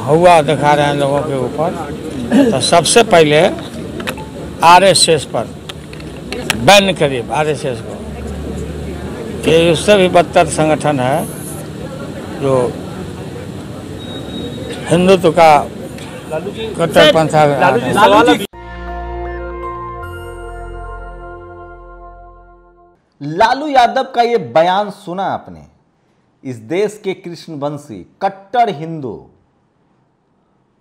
हुआ दिखा रहे हैं लोगों के ऊपर, तो सबसे पहले आरएसएस पर बैन करिए आरएसएस को। ये उससे भी बदतर संगठन है जो हिंदुत्व का कट्टरपंथा। लालू यादव का ये बयान सुना आपने? इस देश के कृष्णवंशी, कट्टर हिंदू,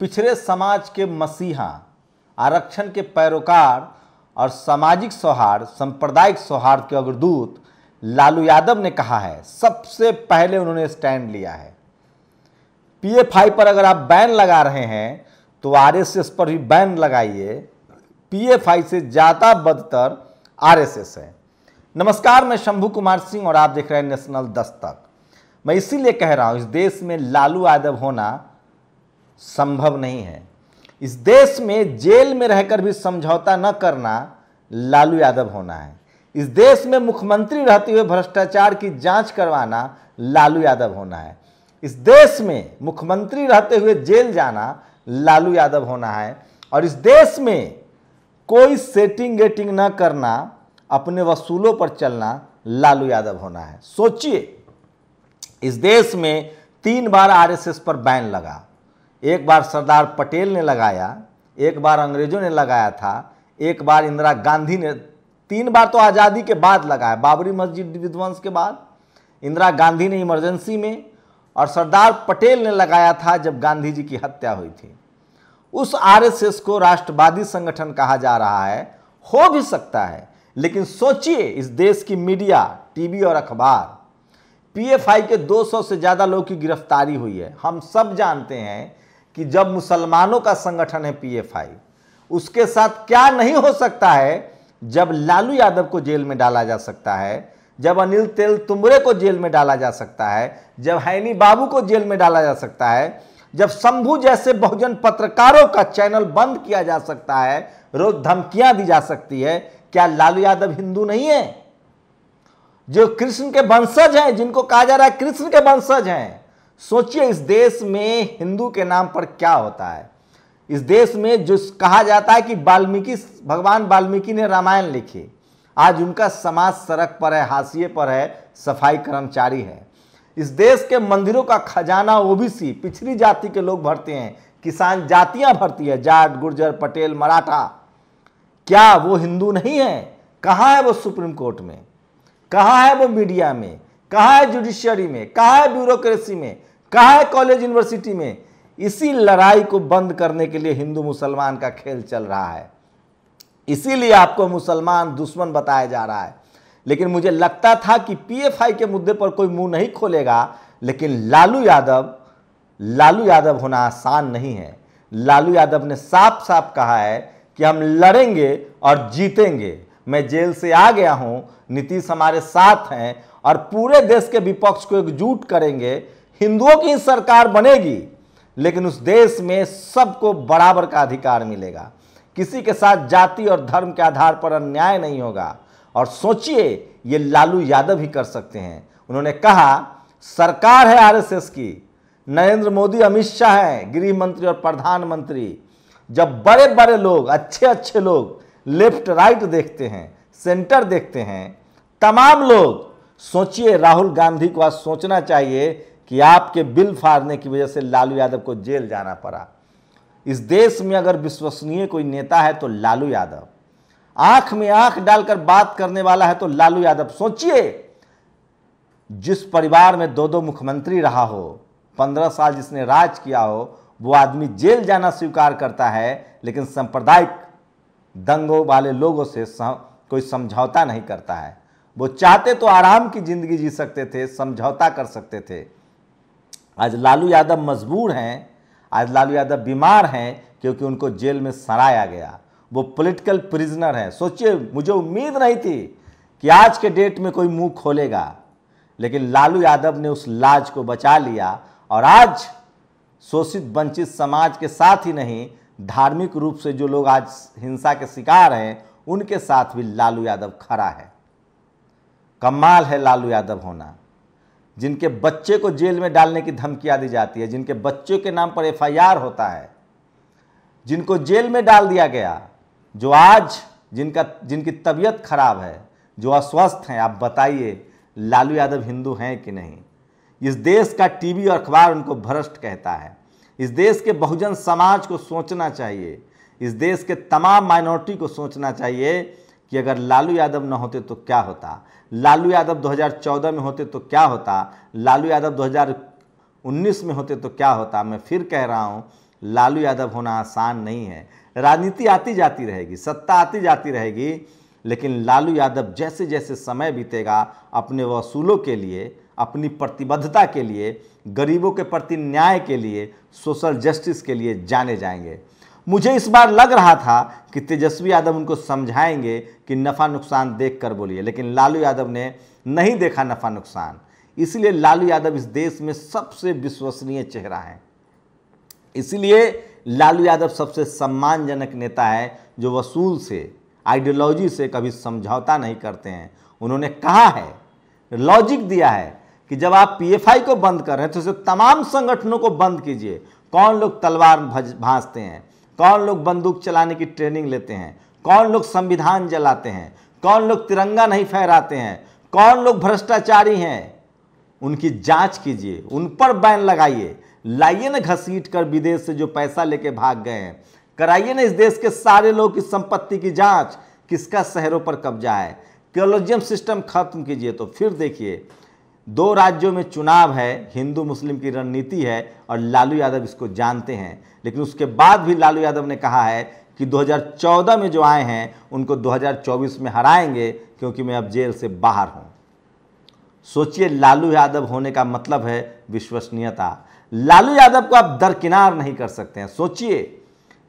पिछड़े समाज के मसीहा, आरक्षण के पैरोकार और सामाजिक सौहार्द, सांप्रदायिक सौहार्द के अग्रदूत लालू यादव ने कहा है। सबसे पहले उन्होंने स्टैंड लिया है। पीएफआई पर अगर आप बैन लगा रहे हैं तो आरएसएस पर भी बैन लगाइए। पीएफआई से ज्यादा बदतर आरएसएस है। नमस्कार, मैं शंभू कुमार सिंह और आप देख रहे हैं नेशनल दस्तक। मैं इसीलिए कह रहा हूं, इस देश में लालू यादव होना संभव नहीं है। इस देश में जेल में रहकर भी समझौता न करना लालू यादव होना है। इस देश में मुख्यमंत्री रहते हुए भ्रष्टाचार की जांच करवाना लालू यादव होना है। इस देश में मुख्यमंत्री रहते हुए जेल जाना लालू यादव होना है। और इस देश में कोई सेटिंग गेटिंग न करना, अपने वसूलों पर चलना लालू यादव होना है। सोचिए, इस देश में 3 बार आरएसएस पर बैन लगा। एक बार सरदार पटेल ने लगाया, एक बार अंग्रेजों ने लगाया था, एक बार इंदिरा गांधी ने, 3 बार तो आज़ादी के बाद लगाया, बाबरी मस्जिद विध्वंस के बाद, इंदिरा गांधी ने इमरजेंसी में, और सरदार पटेल ने लगाया था जब गांधी जी की हत्या हुई थी। उस आरएसएस को राष्ट्रवादी संगठन कहा जा रहा है, हो भी सकता है, लेकिन सोचिए, इस देश की मीडिया, टीवी और अखबार, पीएफआई के 200 से ज़्यादा लोगों की गिरफ्तारी हुई है। हम सब जानते हैं कि जब मुसलमानों का संगठन है पीएफआई, उसके साथ क्या नहीं हो सकता है। जब लालू यादव को जेल में डाला जा सकता है, जब अनिल तेलतुंबड़े को जेल में डाला जा सकता है, जब हैनी बाबू को जेल में डाला जा सकता है, जब शंभू जैसे बहुजन पत्रकारों का चैनल बंद किया जा सकता है, रोज धमकियां दी जा सकती है, क्या लालू यादव हिंदू नहीं है? जो कृष्ण के वंशज हैं, जिनको कहा जा रहा है कृष्ण के वंशज हैं, सोचिए इस देश में हिंदू के नाम पर क्या होता है। इस देश में जो कहा जाता है कि भगवान वाल्मीकि ने रामायण लिखी, आज उनका समाज सड़क पर है, हाशिए पर है, सफाई कर्मचारी है। इस देश के मंदिरों का खजाना ओबीसी, पिछड़ी जाति के लोग भरते हैं, किसान जातियां भरती है, जाट, गुर्जर, पटेल, मराठा। क्या वो हिंदू नहीं है? कहाँ है वो सुप्रीम कोर्ट में? कहाँ है वो मीडिया में? कहाँ है जुडिशियरी में? कहाँ है ब्यूरोक्रेसी में? कहाँ है कॉलेज यूनिवर्सिटी में? इसी लड़ाई को बंद करने के लिए हिंदू मुसलमान का खेल चल रहा है। इसीलिए आपको मुसलमान दुश्मन बताया जा रहा है। लेकिन मुझे लगता था कि पीएफआई के मुद्दे पर कोई मुंह नहीं खोलेगा, लेकिन लालू यादव होना आसान नहीं है। लालू यादव ने साफ साफ कहा है कि हम लड़ेंगे और जीतेंगे। मैं जेल से आ गया हूं, नीतीश हमारे साथ हैं और पूरे देश के विपक्ष को एकजुट करेंगे। हिंदुओं की सरकार बनेगी, लेकिन उस देश में सबको बराबर का अधिकार मिलेगा। किसी के साथ जाति और धर्म के आधार पर अन्याय नहीं होगा। और सोचिए, ये लालू यादव ही कर सकते हैं। उन्होंने कहा सरकार है आरएसएस की, नरेंद्र मोदी, अमित शाह हैं गृह मंत्री और प्रधानमंत्री। जब बड़े बड़े लोग, अच्छे अच्छे लोग लेफ्ट राइट देखते हैं, सेंटर देखते हैं, तमाम लोग, सोचिए राहुल गांधी को आज सोचना चाहिए कि आपके बिल फाड़ने की वजह से लालू यादव को जेल जाना पड़ा। इस देश में अगर विश्वसनीय कोई नेता है तो लालू यादव, आंख में आंख डालकर बात करने वाला है तो लालू यादव। सोचिए, जिस परिवार में 2 मुख्यमंत्री रहा हो, 15 साल जिसने राज किया हो, वो आदमी जेल जाना स्वीकार करता है, लेकिन सांप्रदायिक दंगों वाले लोगों से कोई समझौता नहीं करता है। वो चाहते तो आराम की जिंदगी जी सकते थे, समझौता कर सकते थे। आज लालू यादव मजबूर हैं, आज लालू यादव बीमार हैं, क्योंकि उनको जेल में सड़ाया गया। वो पॉलिटिकल प्रिजनर हैं। सोचिए, मुझे उम्मीद नहीं थी कि आज के डेट में कोई मुंह खोलेगा, लेकिन लालू यादव ने उस लाज को बचा लिया। और आज शोषित वंचित समाज के साथ ही नहीं, धार्मिक रूप से जो लोग आज हिंसा के शिकार हैं, उनके साथ भी लालू यादव खड़ा है। कमाल है लालू यादव होना। जिनके बच्चे को जेल में डालने की धमकियां दी जाती है, जिनके बच्चों के नाम पर FIR होता है, जिनको जेल में डाल दिया गया, जो आज जिनकी तबीयत खराब है, जो अस्वस्थ हैं, आप बताइए लालू यादव हिंदू हैं कि नहीं? इस देश का टीवी और अखबार उनको भ्रष्ट कहता है। इस देश के बहुजन समाज को सोचना चाहिए, इस देश के तमाम माइनॉरिटी को सोचना चाहिए कि अगर लालू यादव न होते तो क्या होता, लालू यादव 2014 में होते तो क्या होता, लालू यादव 2019 में होते तो क्या होता। मैं फिर कह रहा हूँ, लालू यादव होना आसान नहीं है। राजनीति आती जाती रहेगी, सत्ता आती जाती रहेगी, लेकिन लालू यादव जैसे जैसे समय बीतेगा अपने वसूलों के लिए, अपनी प्रतिबद्धता के लिए, गरीबों के प्रति न्याय के लिए, सोशल जस्टिस के लिए जाने जाएंगे। मुझे इस बार लग रहा था कि तेजस्वी यादव उनको समझाएंगे कि नफ़ा नुकसान देखकर बोलिए, लेकिन लालू यादव ने नहीं देखा नफ़ा नुकसान। इसलिए लालू यादव इस देश में सबसे विश्वसनीय चेहरा है, इसलिए लालू यादव सबसे सम्मानजनक नेता है जो वसूल से, आइडियोलॉजी से कभी समझौता नहीं करते हैं। उन्होंने कहा है, लॉजिक दिया है कि जब आप PFI को बंद कर रहे हैं तो उसे तमाम संगठनों को बंद कीजिए। कौन लोग तलवार भांजते हैं, कौन लोग बंदूक चलाने की ट्रेनिंग लेते हैं, कौन लोग संविधान जलाते हैं, कौन लोग तिरंगा नहीं फहराते हैं, कौन लोग भ्रष्टाचारी हैं, उनकी जांच कीजिए, उन पर बैन लगाइए। लाइए ना घसीट कर विदेश से जो पैसा लेके भाग गए हैं, कराइए ना इस देश के सारे लोग की संपत्ति की जांच, किसका शहरों पर कब्जा है। कॉलोजियम सिस्टम खत्म कीजिए। तो फिर देखिए, 2 राज्यों में चुनाव है, हिंदू मुस्लिम की रणनीति है और लालू यादव इसको जानते हैं। लेकिन उसके बाद भी लालू यादव ने कहा है कि 2014 में जो आए हैं उनको 2024 में हराएंगे, क्योंकि मैं अब जेल से बाहर हूं। सोचिए, लालू यादव होने का मतलब है विश्वसनीयता। लालू यादव को आप दरकिनार नहीं कर सकते हैं। सोचिए,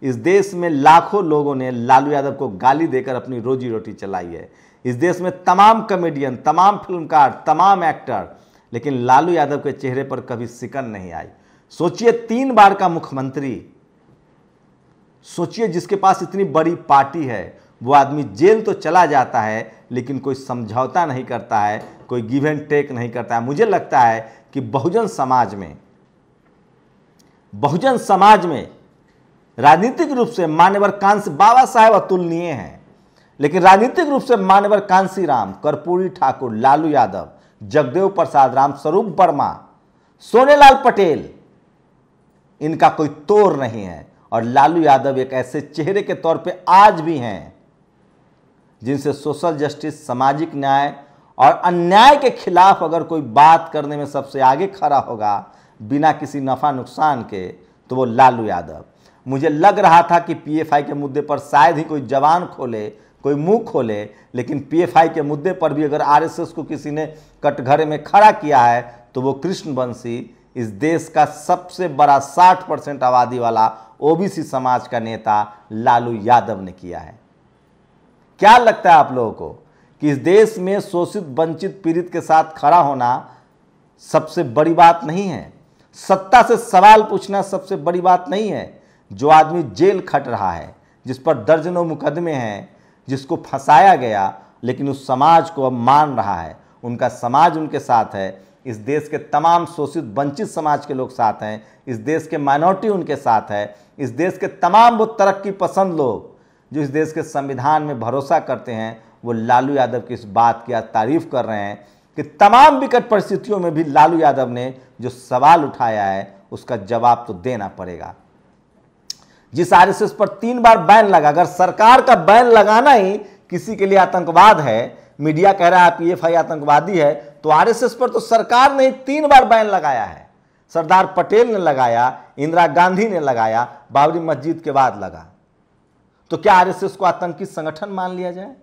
इस देश में लाखों लोगों ने लालू यादव को गाली देकर अपनी रोजी रोटी चलाई है। इस देश में तमाम कॉमेडियन, तमाम फिल्मकार, तमाम एक्टर, लेकिन लालू यादव के चेहरे पर कभी सिकन नहीं आई। सोचिए, 3 बार का मुख्यमंत्री, सोचिए जिसके पास इतनी बड़ी पार्टी है, वो आदमी जेल तो चला जाता है लेकिन कोई समझौता नहीं करता है, कोई गिव एंड टेक नहीं करता है। मुझे लगता है कि बहुजन समाज में राजनीतिक रूप से मान्यवर कांसी बाबा साहेब अतुलनीय हैं, लेकिन राजनीतिक रूप से मान्यवर कांसी राम, कर्पूरी ठाकुर, लालू यादव, जगदेव प्रसाद, राम स्वरूप वर्मा, सोनेलाल पटेल, इनका कोई तोड़ नहीं है। और लालू यादव एक ऐसे चेहरे के तौर पे आज भी हैं जिनसे सोशल जस्टिस, सामाजिक न्याय और अन्याय के खिलाफ अगर कोई बात करने में सबसे आगे खड़ा होगा बिना किसी नफा नुकसान के, तो वो लालू यादव। मुझे लग रहा था कि PFI के मुद्दे पर शायद ही कोई जवान खोले, कोई मुंह खोले, लेकिन PFI के मुद्दे पर भी अगर RSS को किसी ने कटघरे में खड़ा किया है तो वो कृष्णवंशी, इस देश का सबसे बड़ा 60% आबादी वाला OBC समाज का नेता लालू यादव ने किया है। क्या लगता है आप लोगों को कि इस देश में शोषित, वंचित, पीड़ित के साथ खड़ा होना सबसे बड़ी बात नहीं है? सत्ता से सवाल पूछना सबसे बड़ी बात नहीं है? जो आदमी जेल खट रहा है, जिस पर दर्जनों मुकदमे हैं, जिसको फंसाया गया, लेकिन उस समाज को अब मान रहा है, उनका समाज उनके साथ है। इस देश के तमाम शोषित, वंचित समाज के लोग साथ हैं, इस देश के माइनॉरिटी उनके साथ है, इस देश के तमाम वो तरक्की पसंद लोग जो इस देश के संविधान में भरोसा करते हैं, वो लालू यादव की इस बात की तारीफ कर रहे हैं कि तमाम विकट परिस्थितियों में भी लालू यादव ने जो सवाल उठाया है उसका जवाब तो देना पड़ेगा। जिस RSS पर 3 बार बैन लगा, अगर सरकार का बैन लगाना ही किसी के लिए आतंकवाद है, मीडिया कह रहा है PFI आतंकवादी है, तो RSS पर तो सरकार ने 3 बार बैन लगाया है। सरदार पटेल ने लगाया, इंदिरा गांधी ने लगाया, बाबरी मस्जिद के बाद लगा। तो क्या RSS को आतंकी संगठन मान लिया जाए?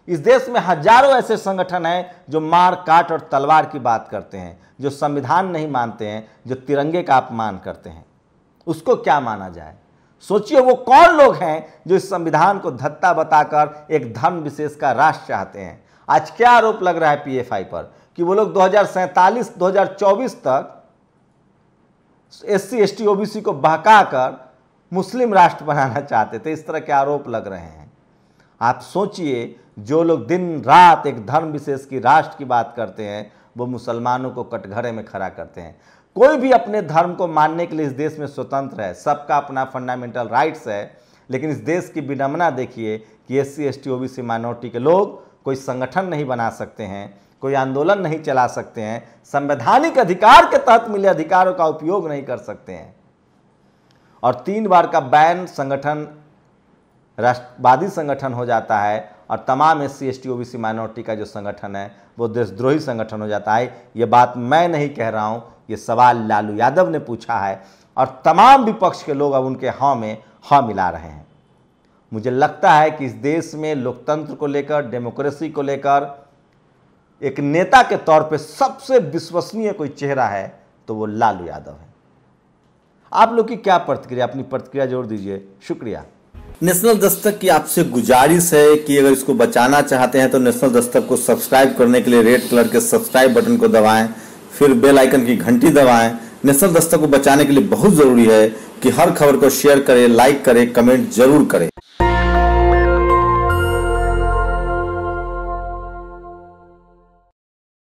इस देश में हजारों ऐसे संगठन हैं जो मार काट और तलवार की बात करते हैं, जो संविधान नहीं मानते हैं, जो तिरंगे का अपमान करते हैं। उसको क्या माना जाए? सोचिए, वो कौन लोग हैं जो इस संविधान को धत्ता बताकर एक धर्म विशेष का राष्ट्र चाहते हैं। आज क्या आरोप लग रहा है PFI पर कि वो लोग 2047-2024 तक SC ST OBC को बहकाकर मुस्लिम राष्ट्र बनाना चाहते थे। इस तरह के आरोप लग रहे हैं। आप सोचिए, जो लोग दिन रात एक धर्म विशेष की राष्ट्र की बात करते हैं, वो मुसलमानों को कटघरे में खड़ा करते हैं। कोई भी अपने धर्म को मानने के लिए इस देश में स्वतंत्र है, सबका अपना फंडामेंटल राइट्स है, लेकिन इस देश की विडंबना देखिए कि SC ST OBC माइनॉरिटी के लोग कोई संगठन नहीं बना सकते हैं, कोई आंदोलन नहीं चला सकते हैं, संवैधानिक अधिकार के तहत मिले अधिकारों का उपयोग नहीं कर सकते हैं। और 3 बार का बैन संगठन राष्ट्रवादी संगठन हो जाता है और तमाम SC ST OBC माइनॉरिटी का जो संगठन है वो देशद्रोही संगठन हो जाता है। ये बात मैं नहीं कह रहा हूँ, ये सवाल लालू यादव ने पूछा है और तमाम विपक्ष के लोग अब उनके हाँ में हाँ मिला रहे हैं। मुझे लगता है कि इस देश में लोकतंत्र को लेकर, डेमोक्रेसी को लेकर एक नेता के तौर पे सबसे विश्वसनीय कोई चेहरा है तो वो लालू यादव है। आप लोग की क्या प्रतिक्रिया, अपनी प्रतिक्रिया जोड़ दीजिए। शुक्रिया। नेशनल दस्तक की आपसे गुजारिश है कि अगर इसको बचाना चाहते हैं तो नेशनल दस्तक को सब्सक्राइब करने के लिए रेड कलर के सब्सक्राइब बटन को दबाएं, फिर बेल आइकन की घंटी दबाएं। नेशनल दस्तक को बचाने के लिए बहुत जरूरी है कि हर खबर को शेयर करें, लाइक करें, कमेंट जरूर करें।